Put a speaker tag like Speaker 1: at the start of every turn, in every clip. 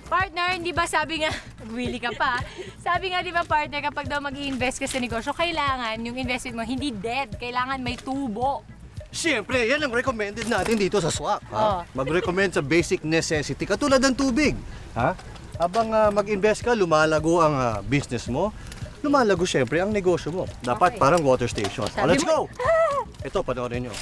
Speaker 1: Partner, hindi ba sabi nga, nag-willy ka pa, sabi nga di ba partner, kapag daw mag-i-invest ka sa negosyo, kailangan yung investment mo hindi dead, kailangan may tubo.
Speaker 2: Siyempre, yan ang recommended natin dito sa swak.
Speaker 1: Oh.
Speaker 2: Mag-recommend sa basic necessity, katulad ng tubig. Ha? Habang mag-invest ka, lumalago ang business mo, lumalago siyempre ang negosyo mo. Dapat
Speaker 1: Okay.
Speaker 2: parang water station.
Speaker 1: Sabi
Speaker 2: Let's
Speaker 1: mo-
Speaker 2: go! Ito, panoorin nyo.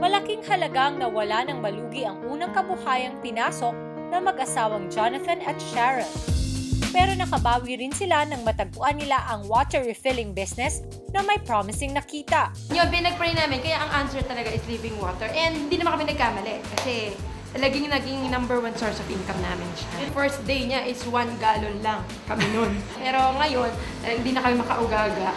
Speaker 1: Malaking halagang nawala ng malugi ang unang kabuhayang pinasok ng mag-asawang Jonathan at Sharon. Pero nakabawi rin sila nang matagpuan nila ang water refilling business na may promising nakita.
Speaker 3: Yung pinag-pray namin, kaya ang answer talaga is living water. And hindi naman kami nagkamali kasi talagang naging number one source of income namin siya. The first day niya is 1 gallon lang kami nun. Pero ngayon, hindi na kami makaugaga.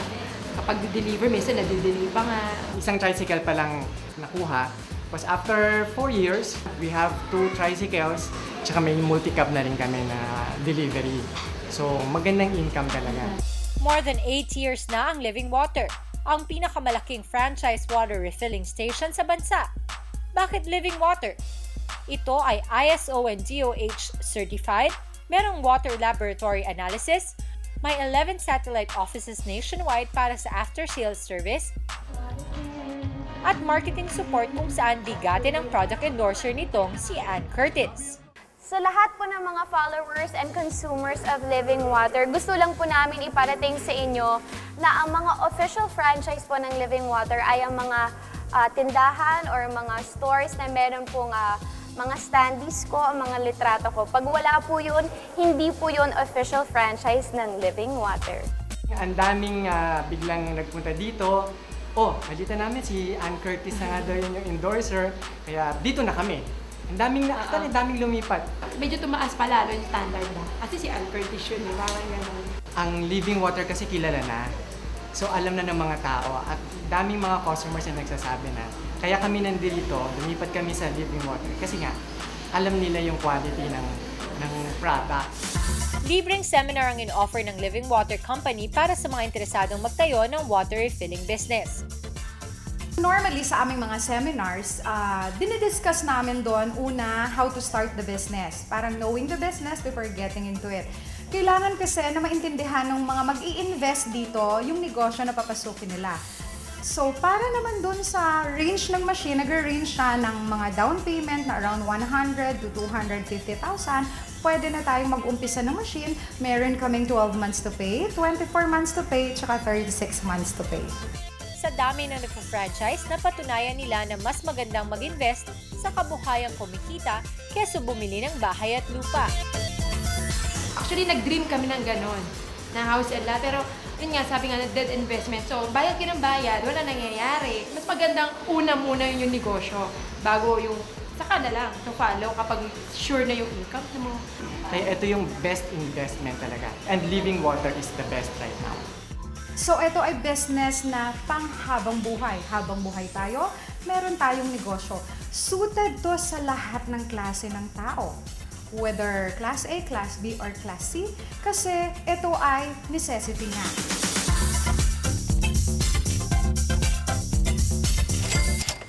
Speaker 3: Kapag deliver, minsan nadi-delay pa nga.
Speaker 4: Isang tricycle pa lang nakuha. Tapos after 4 years, we have 2 tricycles, tsaka may multi-cab na rin kami na delivery. So magandang income talaga.
Speaker 1: More than 8 years na ang Living Water, ang pinakamalaking franchise water refilling station sa bansa. Bakit Living Water? Ito ay ISO and DOH certified, merong water laboratory analysis, may 11 satellite offices nationwide para sa after-sales service, at marketing support kung saan bigatin ang product endorser nitong si Ann Curtis.
Speaker 5: Sa lahat po ng mga followers and consumers of Living Water, gusto lang po namin iparating sa inyo na ang mga official franchise po ng Living Water ay ang mga tindahan or mga stores na meron pong mga standees ko, ang mga litrato ko. Pag wala po yun, hindi po yun official franchise ng Living Water.
Speaker 4: Ang daming biglang nagpunta dito. Oh, nakita namin si Ann Curtis na nga daw yun yung endorser. Kaya dito na kami. Ang daming lumipat.
Speaker 3: Medyo tumaas pa lalo yung standard na. Kasi si Ann Curtis yun, parang gano'n.
Speaker 4: Ang Living Water kasi kilala na. So alam na ng mga tao at daming mga customers na nagsasabi na. Kaya kami nandito, lumipat kami sa Living Water kasi nga alam nila yung quality ng product.
Speaker 1: Libreng seminar ang in-offer ng Living Water Company para sa mga interesadong magtayo ng water refilling business.
Speaker 6: Normally sa aming mga seminars, dinidiscuss namin doon una how to start the business. Parang knowing the business before getting into it. Kailangan kasi na maintindihan ng mga mag-i-invest dito yung negosyo na papasukin nila. So para naman doon sa range ng machine, nag-range siya ng mga down payment na around 100 to 250,000. Pwede na tayong mag-umpisa ng machine. Meron kaming 12 months to pay, 24 months to pay, tsaka 36 months to pay.
Speaker 1: Sa dami ng nagpo-franchise, napatunayan nila na mas magandang mag-invest sa kabuhayang kumikita kaysa bumili ng bahay at lupa.
Speaker 3: Actually, nag-dream kami ng gano'n, na house and lot. Pero, yun nga, sabi nga, dead investment. So, bayad ka ng bayad, wala nangyayari. Mas magandang una muna yung negosyo, bago yung, saka na lang, to follow kapag sure na yung income mo.
Speaker 4: Kaya ito yung best investment talaga. And Living Water is the best right now.
Speaker 6: So ito ay business na pang-habang buhay. Habang buhay tayo, meron tayong negosyo. Suited to sa lahat ng klase ng tao. Whether Class A, Class B, or Class C, kasi ito ay necessity nga.